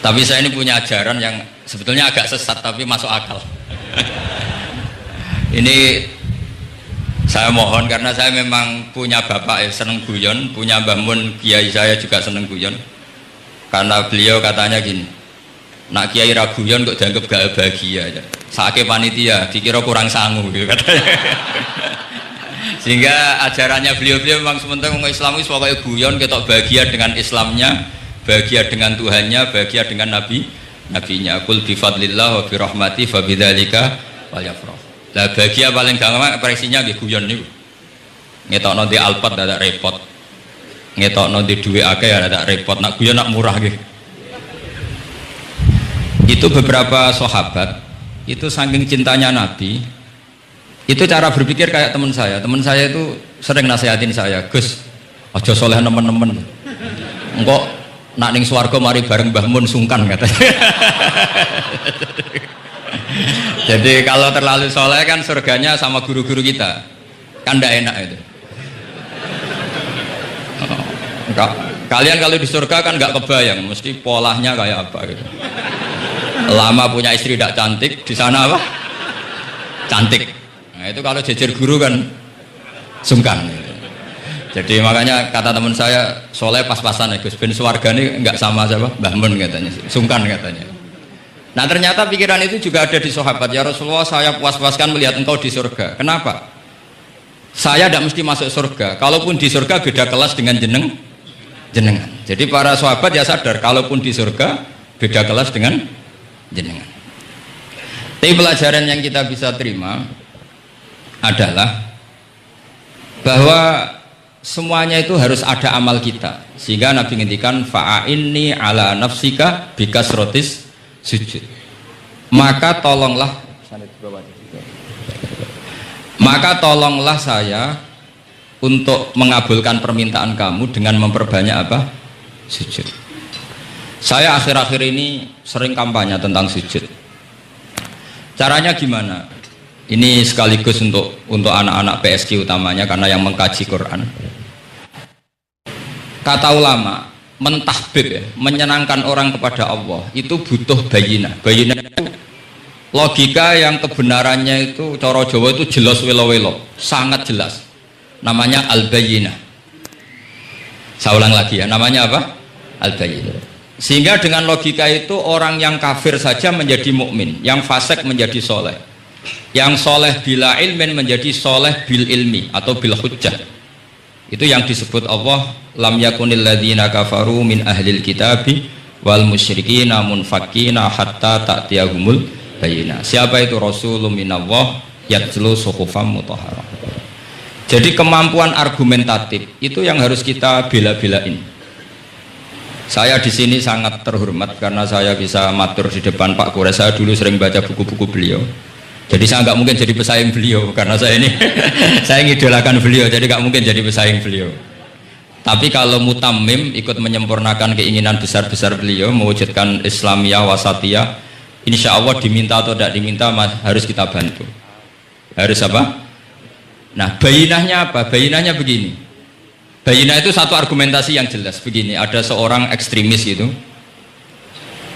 Tapi saya ini punya ajaran yang sebetulnya agak sesat tapi masuk akal. Ini saya mohon karena saya memang punya bapak seneng guyon, punya Mbah Mun kiai saya juga seneng guyon. Karena beliau katanya gini, nak kiai ra guyon kok dianggap gak bahagia aja. Sake panitia dikira kurang sangu gitu katanya. Sehingga ajarannya beliau memang sementara orang Islam itu pokoknya guyon ketok bahagia dengan Islamnya, bahagia dengan Tuhannya, bahagia dengan nabinya. Qul bi fadlillah wa bi rahmati fa bidzalika falyafrah. Lah bahagia paling gampang ekspresinya nggih guyon niku. Ngetokno di Alphard ada repot. Ngetokno di duwe akeh ada repot. Nak guyon nak murah nggih. Itu beberapa sahabat itu saking cintanya Nabi, itu cara berpikir kayak teman saya itu sering nasihatin saya, Gus aja soleh nemen-nemen engkau nak ning swarga mari bareng Mbah Mun sungkan katanya. Jadi kalau terlalu soleh kan surganya sama guru-guru kita kan tidak enak itu. Kalian kalau di surga kan nggak kebayang mesti polanya kayak apa gitu. Lama punya istri tidak cantik, di sana apa? Cantik. Nah itu kalau jejer guru kan sungkan. Jadi makanya kata teman saya, soleh pas-pasan ya Gus, ben swargane nggak sama siapa? Mbah Mun katanya, sungkan katanya. Nah ternyata pikiran itu juga ada di sahabat. Ya Rasulullah, saya puas-puaskan melihat engkau di surga. Kenapa? Saya tidak mesti masuk surga. Kalaupun di surga beda kelas dengan jenengan. Jadi para sahabat ya sadar, kalaupun di surga beda kelas dengan jenengan. Tapi pelajaran yang kita bisa terima adalah bahwa semuanya itu harus ada amal kita, sehingga Nabi ngendikan fa'inni ala nafsika bikasrotis sujud, maka tolonglah saya untuk mengabulkan permintaan kamu dengan memperbanyak apa? Sujud. Saya akhir-akhir ini sering kampanye tentang sujud. Caranya gimana? Ini sekaligus untuk anak-anak PSQ utamanya karena yang mengkaji Quran. Kata ulama, mentahbib ya, menyenangkan orang kepada Allah itu butuh bayinah. Bayinah itu logika yang kebenarannya itu cara Jawa itu jelas welo-welo, sangat jelas. Namanya al-bayinah. Saya ulang lagi ya, namanya apa? Al-bayinah. Sehingga dengan logika itu orang yang kafir saja menjadi mukmin, yang fasik menjadi soleh, yang soleh bila ilmin menjadi soleh bil ilmi atau bil hujjah. Itu yang disebut Allah, lam yakunil ladzina kafaru min ahlil kitabi wal musyrikina munfakina hatta ta'tiyahumul bayyinah. Siapa itu? Rasulun minallah yatlu suhufam mutahharah. Jadi kemampuan argumentatif itu yang harus kita bela-belain. Saya di sini sangat terhormat karena saya bisa matur di depan Pak Kures. Saya dulu sering baca buku-buku beliau. Jadi saya nggak mungkin jadi pesaing beliau karena saya ini saya ngidolakan beliau, jadi nggak mungkin jadi pesaing beliau. Tapi kalau mutammim ikut menyempurnakan keinginan besar-besar beliau mewujudkan Islamiyah wasatiyah, insya Allah diminta atau tidak diminta harus kita bantu. Harus apa? Nah bayinahnya apa? Bayinahnya begini. Bayinah itu satu argumentasi yang jelas begini. Ada seorang ekstremis gitu,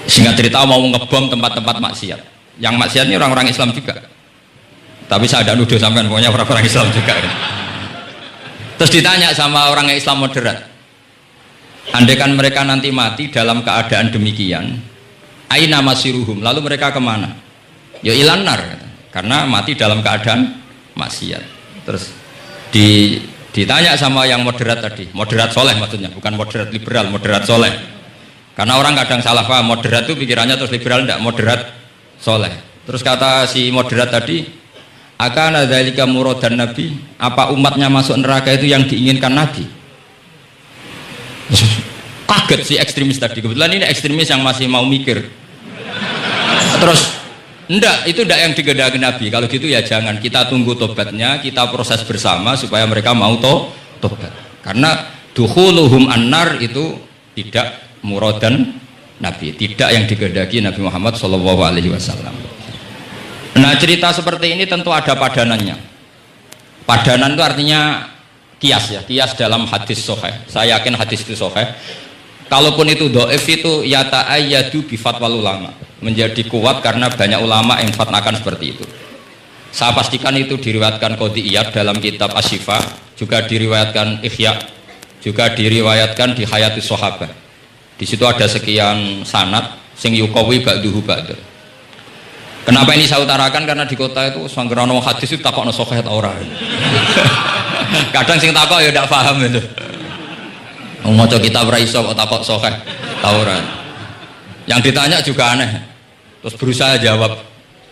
singkat cerita mau ngebom tempat-tempat maksiat. Yang maksiat ini orang-orang Islam juga. Tapi saya tidak nuduh sampean, pokoknya orang-orang Islam juga. Terus ditanya sama orang Islam moderat, andaikan mereka nanti mati dalam keadaan demikian, aina masiruhum, lalu mereka kemana? Ya ilanar, karena mati dalam keadaan maksiat. Terus ditanya sama yang moderat tadi, moderat soleh maksudnya, bukan moderat liberal, moderat soleh. Karena orang kadang salah paham, moderat itu pikirannya terus liberal, tidak, moderat soleh. Terus kata si moderat tadi, akan ada dzalika muradan Nabi, apa umatnya masuk neraka itu yang diinginkan Nabi? Kaget si ekstremis tadi, kebetulan ini ekstremis yang masih mau mikir. Terus enggak, itu enggak yang digedaki Nabi. Kalau gitu ya jangan, kita tunggu tobatnya, kita proses bersama supaya mereka mau tobat. Karena dukhuluhum annar itu tidak muradan Nabi, tidak yang digedaki Nabi Muhammad SAW. Nah cerita seperti ini tentu ada padanannya. Padanan itu artinya kias ya, kias dalam hadis sahih. Saya yakin hadis itu sahih. Kalaupun itu dhaif itu yata'ayyadu bi fatwal ulama, menjadi kuat karena banyak ulama yang fatwakan seperti itu. Saya pastikan itu diriwayatkan Qadhi Iyad dalam kitab Asy-Syifa, juga diriwayatkan Ihya, juga diriwayatkan di Hayatus Sahabah. Di situ ada sekian sanad sing yuqawi ba'duhu ba'd. Kenapa ini saya utarakan? Karena di kota itu sanggerono hadis itu takokno sahih ta ora. Kadang sing takok ya ndak paham itu. Wong maca kitab ra iso kok takok sahih ta ora. Yang ditanya juga aneh. Terus berusaha jawab.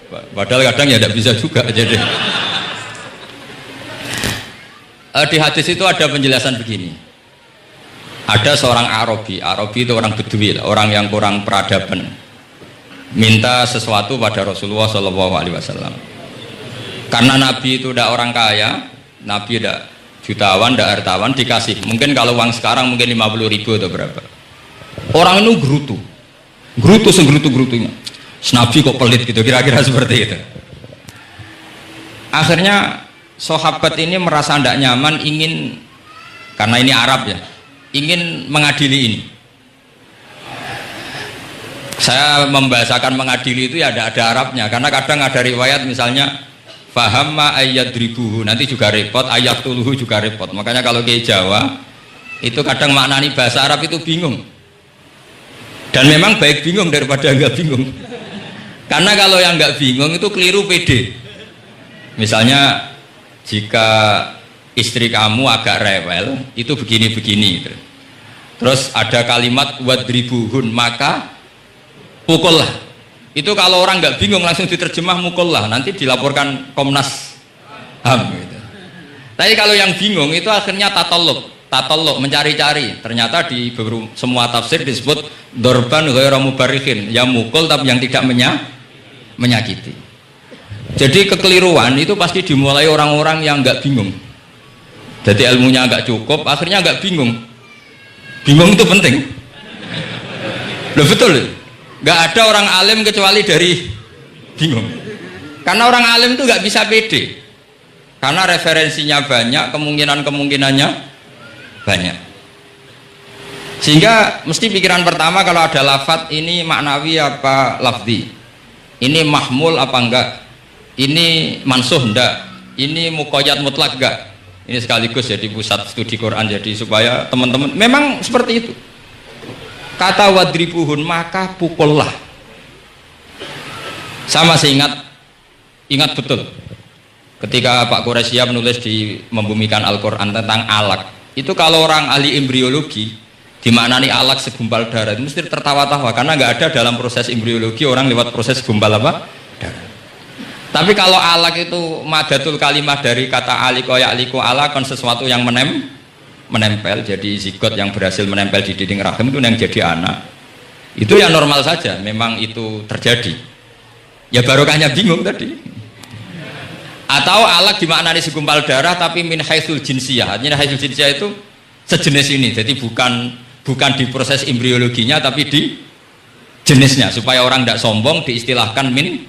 Padahal kadang ya ndak bisa juga jadi. Di hadis itu ada penjelasan begini. Ada seorang Arabi itu orang Bedui, orang yang kurang peradaban. Minta sesuatu pada Rasulullah SAW. Karena Nabi itu udah orang kaya, Nabi udah jutawan, udah hartawan, dikasih. Mungkin kalau uang sekarang mungkin 50.000 atau berapa. Orang itu gerutu segrutu-gerutunya. Nabi kok pelit gitu, kira-kira seperti itu. Akhirnya sahabat ini merasa tidak nyaman, ingin, karena ini Arab ya, ingin mengadili ini. Saya membahasakan mengadili itu ya ada Arabnya, karena kadang ada riwayat misalnya fahamma ayyadribuhu, nanti juga repot, ayatuluhu juga repot. Makanya kalau ke Jawa itu kadang maknani bahasa Arab itu bingung, dan memang baik bingung daripada enggak bingung. Karena kalau yang enggak bingung itu keliru pede. Misalnya jika istri kamu agak rewel itu begini-begini, terus ada kalimat wadribuhun, maka pukullah. Itu kalau orang nggak bingung langsung diterjemah mukullah, nanti dilaporkan Komnas HAM gitu. Tapi kalau yang bingung itu akhirnya tatalluk mencari-cari. Ternyata di semua tafsir disebut dorban ghairu mubarrihin, yang mukul tapi yang tidak menyakiti. Jadi kekeliruan itu pasti dimulai orang-orang yang nggak bingung. Jadi ilmunya nggak cukup, akhirnya nggak bingung. Bingung itu penting. Loh betul. Nggak ada orang alim kecuali dari bingung. Karena orang alim itu nggak bisa pede. Karena referensinya banyak, kemungkinannya banyak. Sehingga mesti pikiran pertama kalau ada lafadz ini maknawi apa lafzi. Ini mahmul apa enggak? Ini mansuh enggak? Ini muqayyad mutlak enggak? Ini sekaligus jadi pusat studi Quran, jadi supaya teman-teman memang seperti itu. Kata wadribuhun, maka pukullah. Saya masih ingat betul ketika Pak Quraisyah menulis di Membumikan Al-Quran tentang alak. Itu kalau orang ahli embriologi dimaknani alak segumpal darah itu mesti tertawa-tawa, karena nggak ada dalam proses embriologi orang lewat proses segumpal apa? Darah. Tapi kalau alak itu madatul kalimah dari kata aliko ya'liku, alakon sesuatu yang menempel, jadi zigot yang berhasil menempel di dinding rahim itu yang jadi anak. Itu ya normal saja, memang itu terjadi. Ya barokahnya bingung tadi. Atau alak dimaknani segumpal darah tapi min haitsul jinsiyah. Artinya haitsul jinsiyah itu sejenis ini. Jadi bukan di proses embriologinya tapi di jenisnya, supaya orang tidak sombong diistilahkan min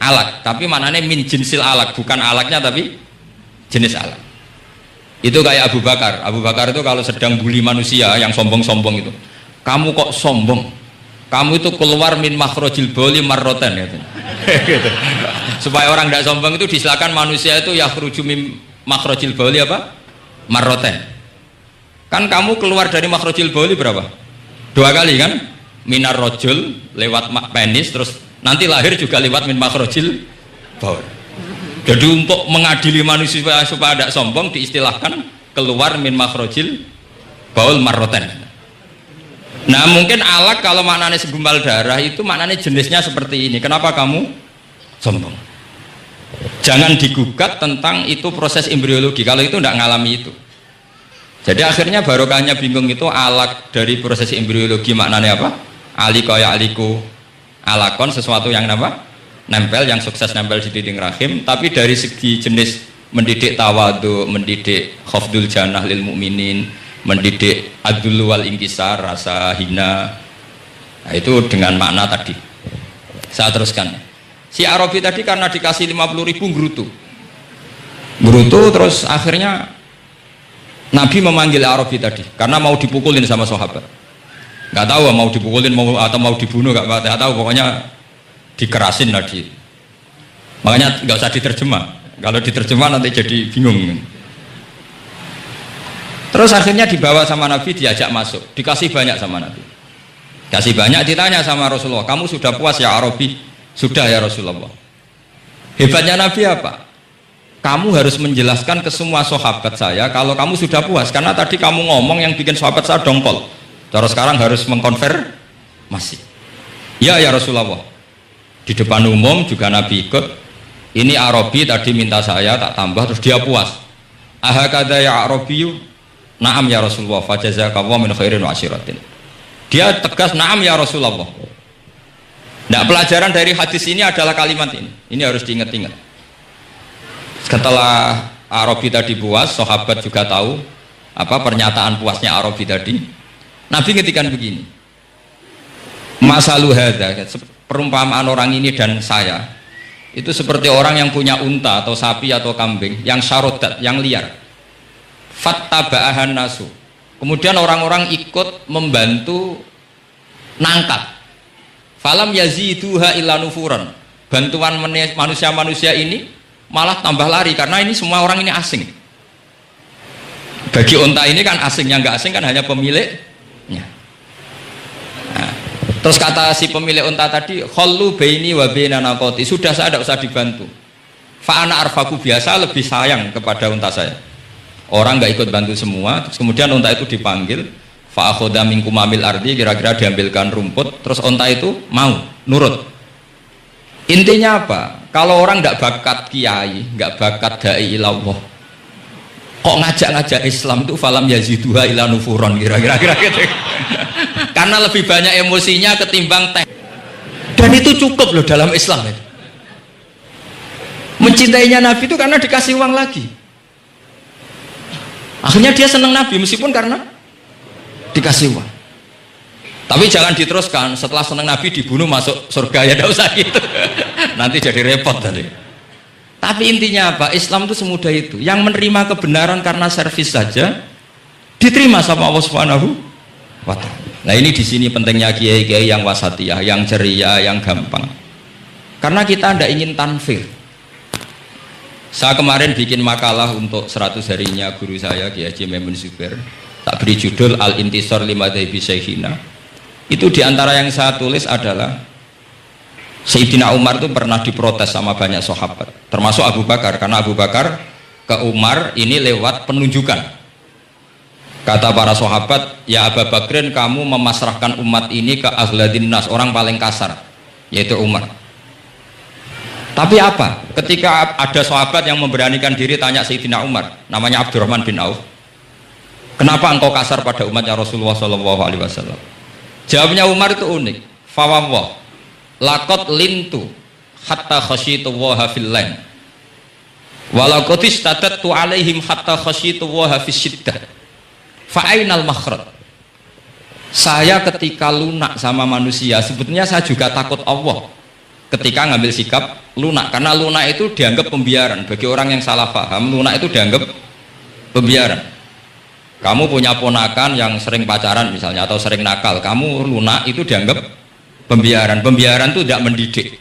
alak. Tapi maknanya min jinsil alak, bukan alaknya tapi jenis alak. Itu kayak Abu Bakar itu kalau sedang bully manusia yang sombong-sombong itu, kamu kok sombong, kamu itu keluar min makhrajil bauli marrotan gitu. Supaya orang tidak sombong itu disilakan manusia itu yakhruju min makhrajil bauli apa? Marrotan. Kan kamu keluar dari makhrajil bauli berapa? 2 kali kan? Minar rojul lewat penis, terus nanti lahir juga lewat min makhrajil bauli. Jadi untuk mengadili manusia supaya tidak sombong diistilahkan keluar min makhrajil baul marrotan. Nah mungkin alak kalau maknanya segumpal darah itu maknanya jenisnya seperti ini. Kenapa kamu sombong? Jangan digugat tentang itu proses embriologi, kalau itu tidak ngalami itu. Jadi akhirnya barokahnya bingung itu alak dari proses embriologi maknanya apa? Aliko ya aliku, alakon sesuatu yang apa? Nempel, yang sukses nempel di dinding rahim. Tapi dari segi jenis mendidik tawadu, mendidik khafdul janah lil mukminin, mendidik adul wal ingkisar, rasa hina, nah, itu dengan makna tadi. Saya teruskan. Si Arabi tadi karena dikasih 50.000 gerutu, terus akhirnya Nabi memanggil Arabi tadi karena mau dipukulin sama sahabat. Nggak tahu mau dipukulin atau mau dibunuh, nggak tahu, pokoknya dikerasin lagi. Makanya nggak usah diterjemah. Kalau diterjemah nanti jadi bingung. Terus akhirnya dibawa sama Nabi, diajak masuk, dikasih banyak sama Nabi. Kasih banyak, ditanya sama Rasulullah, kamu sudah puas ya Arabi? Sudah ya Rasulullah. Hebatnya Nabi apa? Kamu harus menjelaskan ke semua sahabat saya kalau kamu sudah puas, karena tadi kamu ngomong yang bikin sahabat saya dongkol. Terus sekarang harus mengkonfirmasi. Ya Rasulullah. Di depan umum juga Nabi ikut. Ini Arabi tadi minta saya tak tambah, terus dia puas. Ahakada ya Arabiyu? Naam ya Rasulullah. Fajazakallahu min khairin wa asyiratin. Dia tegas naam ya Rasulullah. Nah, pelajaran dari hadis ini adalah kalimat ini. Ini harus diingat-ingat. Setelah Arabi tadi puas, sahabat juga tahu apa pernyataan puasnya Arabi tadi. Nabi ngetikan begini, masalu hadza, perumpamaan orang ini dan saya itu seperti orang yang punya unta atau sapi atau kambing yang syarodat, yang liar. Fattaba'ahan nasu, kemudian orang-orang ikut membantu nangkap. Falam yaziduha illa nufuran, bantuan manusia-manusia ini malah tambah lari karena ini semua orang ini asing. Bagi unta ini kan asing, yang nggak asing kan hanya pemiliknya. Nah, terus kata si pemilik unta tadi, khallu baini wa baina naqati, sudah saya tidak usah dibantu. Fa ana arfaku, biasa lebih sayang kepada unta saya. Orang nggak ikut bantu semua, terus kemudian unta itu dipanggil, fa akhadha minkum amil ardi, kira-kira diambilkan rumput, terus unta itu mau nurut. Intinya apa? Kalau orang nggak bakat kiai, nggak bakat dai ilallah, kok ngajak-ngajak Islam itu falam yaziduha ila nufuron, kira-kira gitu. Karena lebih banyak emosinya ketimbang teh. Dan itu cukup loh dalam Islam itu. Mencintainya Nabi itu karena dikasih uang lagi. Akhirnya dia senang Nabi meskipun karena dikasih uang. Tapi jangan diteruskan, setelah senang Nabi dibunuh masuk surga, ya tidak usah gitu. Nanti jadi repot tadi. Tapi intinya apa? Islam itu semudah itu. Yang menerima kebenaran karena servis saja diterima sama Allah Subhanahu wa ta'ala. Nah, ini di sini pentingnya kiai-kiai yang wasatiyah, yang ceria, yang gampang. Karena kita tidak ingin tanfir. Saya kemarin bikin makalah untuk 100 harinya guru saya Kiai Haji Maimun Zubair. Tak beri judul Al-Intisar Limadhabi Syekhina. Itu diantara yang saya tulis adalah Sayyidina Umar itu pernah diprotes sama banyak sahabat, termasuk Abu Bakar, karena Abu Bakar ke Umar ini lewat penunjukan. Kata para sahabat, ya Abu Bakrin, kamu memasrahkan umat ini ke aghladin nas, orang paling kasar, yaitu Umar. Tapi apa? Ketika ada sahabat yang memberanikan diri tanya Sayyidina Umar, namanya Abdurrahman bin Auf, kenapa engkau kasar pada umatnya Rasulullah SAW? Jawabnya Umar itu unik. Fawwah, laqad lintu hatta khasyitu waha fil lain, walaqad istadatu alaihim hatta khasyitu waha fis syiddah, fa ainal makhraj. Saya ketika lunak sama manusia, sebetulnya saya juga takut Allah ketika ngambil sikap lunak, karena lunak itu dianggap pembiaran. Bagi orang yang salah paham, lunak itu dianggap pembiaran. Kamu punya ponakan yang sering pacaran misalnya atau sering nakal, kamu lunak, itu dianggap pembiaran. Pembiaran itu tidak mendidik.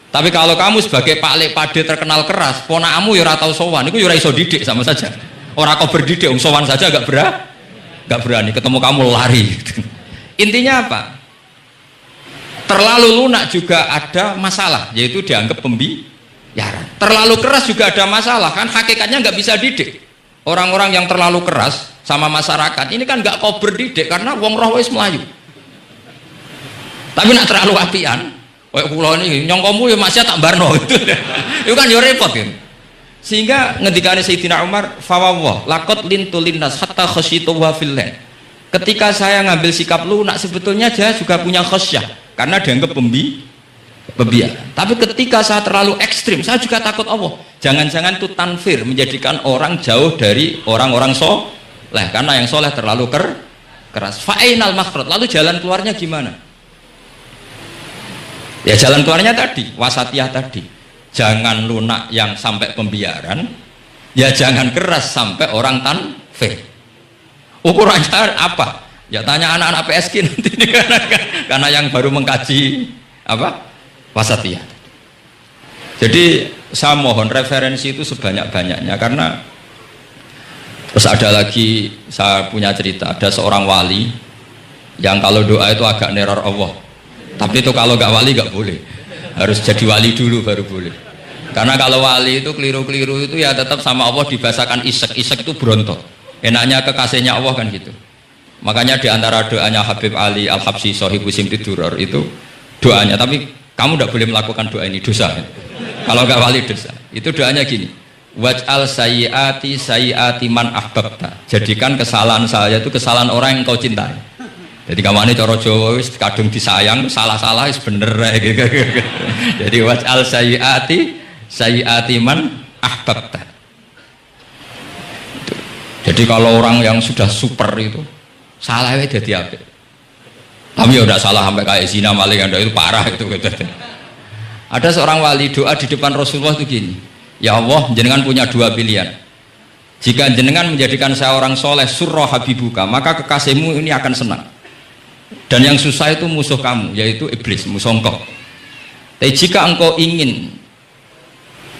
Tapi kalau kamu sebagai Pak Lek Pade terkenal keras, ponakmu ya ora tau sowan, itu ya ora iso didik, sama saja. Orang kau berdidik, sowan saja gak berani, ketemu kamu lari. Intinya apa? Terlalu lunak juga ada masalah, yaitu dianggap pembiaran. Terlalu keras juga ada masalah, kan hakikatnya nggak bisa didik. Orang-orang yang terlalu keras sama masyarakat ini kan nggak kau berdidik, karena wong roh wis melayu. Tapi nak terlalu apian, kayak pulau ini nyongkomu ya masih tak barno itu, itu kan ya repot kan. Sehingga ngendikane Sayyidina Umar, fawwah laqad lintu linnas hatta khasyitu wa fillah. Ketika saya ngambil sikap lunak, sebetulnya saya juga punya khasyah karena dianggap pembiaran. Tapi ketika saya terlalu ekstrim, saya juga takut Allah. Jangan-jangan itu tanfir, menjadikan orang jauh dari orang-orang soleh, karena yang soleh terlalu keras. Fa'inal makhraj, lalu jalan keluarnya gimana? Ya jalan keluarnya tadi, wasatiyah tadi. Jangan lunak yang sampai pembiaran, ya jangan keras sampai orang tanfir. Ukurannya apa? Ya tanya anak-anak PSG nanti karena yang baru mengkaji apa wasatiyah. Jadi saya mohon referensi itu sebanyak-banyaknya karena terus ada lagi saya punya cerita ada seorang wali yang kalau doa itu agak neror Allah. Tapi itu kalau nggak wali nggak boleh. Harus jadi wali dulu baru boleh. Karena kalau wali itu keliru-keliru itu ya tetap sama Allah dibahasakan isek. Isek itu berontok. Enaknya kekasihnya Allah kan gitu. Makanya di antara doanya Habib Ali Al-Habsyi Shahibu Simti Duror itu doanya. Tapi kamu tidak boleh melakukan doa ini dosa. Kalau nggak wali dosa. Itu doanya gini. Waj'al sayyiati sayyiati man ahbabta. Jadikan kesalahan saya itu kesalahan orang yang kau cintai. Jadi kamane cara Jawa wis kadung disayang salah-salah wis bener gitu. Jadi waj'al sayyiati man ahbabta. Jadi kalau orang yang sudah super itu salahnya jadi apa? Tapi ya udah salah sampai kayak zina maling Anda itu parah itu gitu. Ada seorang wali doa di depan Rasulullah itu gini, ya Allah jenengan punya dua pilihan. Jika jenengan menjadikan saya orang soleh surroh habibuka, maka kekasihmu ini akan senang. Dan yang susah itu musuh kamu, yaitu iblis, musuh engkau. Tapi jika engkau ingin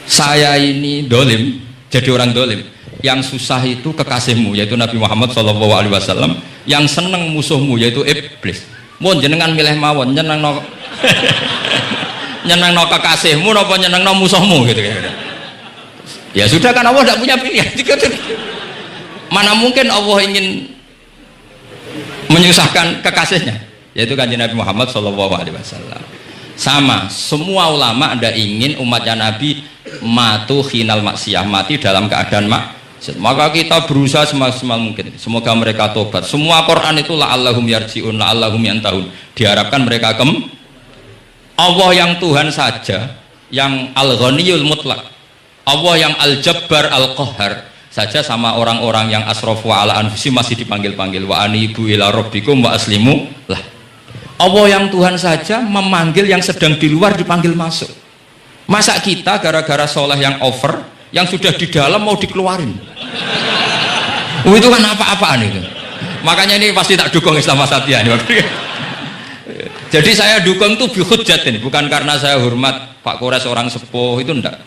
saya ini dolim, jadi orang dolim, yang susah itu kekasihmu, yaitu Nabi Muhammad SAW, yang senang musuhmu, yaitu iblis. Mohon jenengan milih mawon, nyenang no nyenang no kekasihmu, nopo nyenang no musuhmu gitu. Ya sudah kan Allah tidak punya pilihan. Mana mungkin Allah ingin menyusahkan kekasihnya, yaitu kanjeng Nabi Muhammad SAW. Sama, semua ulama Anda ingin umatnya Nabi matu khinal maksiyah, mati dalam keadaan maksiat. Maka kita berusaha semaksimal mungkin. Semoga mereka tobat. Semua Quran itu la'allahum yarji'un, la'allahum yantahun. Diharapkan mereka Allah yang Tuhan saja, yang al-ghaniyul mutlak, Allah yang al-jabbar al-qahhar saja sama orang-orang yang asrafu ala anfusi masih dipanggil-panggil wa anibu ila rabbikum wa aslimu lah. Allah yang Tuhan saja memanggil yang sedang di luar dipanggil masuk. Masa kita gara-gara soleh yang over, yang sudah di dalam mau dikeluarin? Itu kan apa-apaan itu. Makanya ini pasti tak dukung Islam Wasatiyah. Jadi saya dukung itu bihujjatin, bukan karena saya hormat Pak Kores orang sepuh, itu enggak.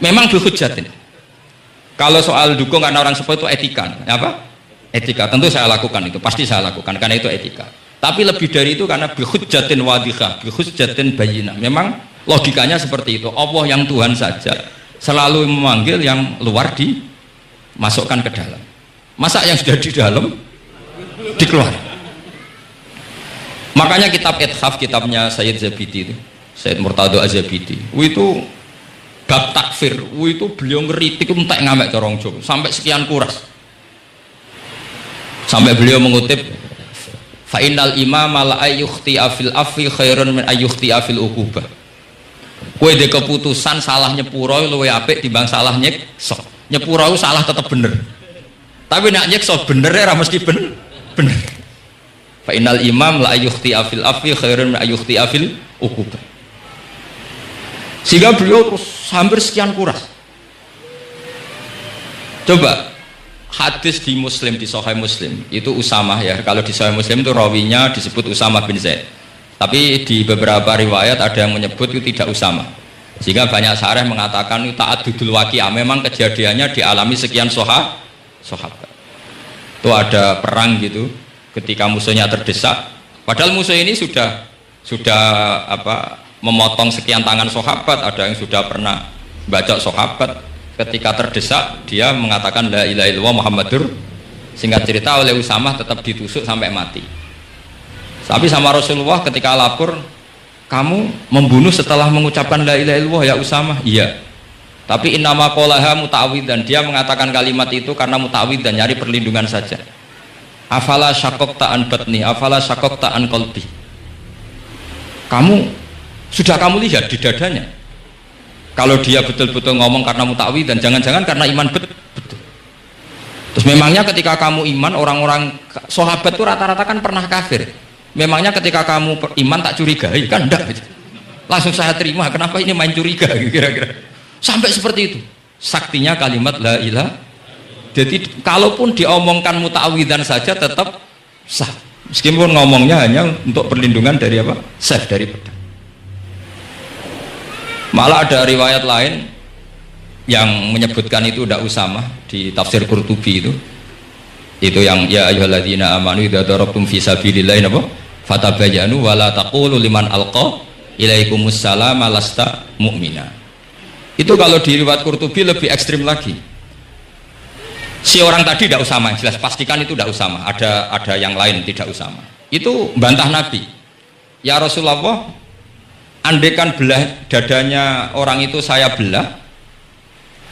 Memang bihujjatin. Kalau soal dukung karena orang sepuh itu etika, apa? Etika. Tentu saya lakukan itu, pasti saya lakukan karena itu etika. Tapi lebih dari itu karena bihujjatin wadhihah, bihujjatin bayyinah. Memang logikanya seperti itu. Allah yang Tuhan saja selalu memanggil yang luar dimasukkan ke dalam. Masa yang sudah di dalam dikeluarkan? Makanya kitab Ithaf, kitabnya Sayyid Zabidi itu, Sayyid Murtado Az-Zabidi, itu bab takfir, itu beliau ngeritik entek ngamek corong Jawa sampai sekian kuras. Sampai beliau mengutip fa innal imama la ayyukhti afil afi khairun min ayyukhti afil uqubah. Kowe de keputusan salah nyepuro luwih apik timbang salah nyekso. Nyepuro salah tetap bener. Tapi nek nyekso bener ora mesti bener. Fa innal imam la ayyukhti afil afi khairun min ayyukhti afil uqubah. Sehingga beliau terus hampir sekian kuras. Coba hadis di Muslim, di Sahih Muslim itu Usamah ya. Kalau di Sahih Muslim itu rawinya disebut Usamah bin Zaid. Tapi di beberapa riwayat ada yang menyebut itu tidak Usamah. Sehingga banyak syarah mengatakan itu ta'addudul waqi'ah. Memang kejadiannya dialami sekian sahabat. Itu ada perang gitu, ketika musuhnya terdesak. Padahal musuh ini sudah memotong sekian tangan sahabat, ada yang sudah pernah baca sahabat. Ketika terdesak dia mengatakan la ilaha illallah Muhammadur. Singkat cerita oleh Usamah tetap ditusuk sampai mati. Tapi sama Rasulullah ketika lapor, kamu membunuh setelah mengucapkan la ilaha illallah ya Usamah? Iya. Tapi innama qolaha muta'awwidan, dia mengatakan kalimat itu karena muta'awwidan, nyari perlindungan saja. Afala syaqaqta an batni, afala syaqaqta an qalbi. Sudah kamu lihat di dadanya. Kalau dia betul-betul ngomong karena mutawi dan jangan-jangan karena iman betul. Terus memangnya ketika kamu iman, orang-orang sahabat itu rata-rata kan pernah kafir. Memangnya ketika kamu iman tak curigai kan enggak gitu. Langsung saya terima, kenapa ini main curiga kira-kira. Sampai seperti itu. Saktinya kalimat la ilaha. Jadi kalaupun diomongkan mutawidan saja tetap sah. Meskipun ngomongnya hanya untuk perlindungan dari apa? Sef, dari pedang. Malah ada riwayat lain yang menyebutkan itu udah Usamah di tafsir Qurtubi itu yang ya ayyuhalladzina amanu idza darabtum fi sabilillahi apa? Fatabayyanu wala taqulu liman alqa ilaikumus salama lasta mu'mina. Itu kalau di riwayat Qurtubi lebih ekstrim lagi. Si orang tadi tidak Usamah, jelas pastikan itu tidak Usamah. Ada yang lain tidak Usamah. Itu bantah Nabi. Ya Rasulullah, andaikan belah dadanya orang itu saya belah,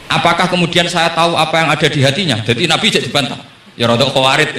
apakah kemudian saya tahu apa yang ada di hatinya? Jadi Nabi jadi dibantah. Ya rodok khawarid.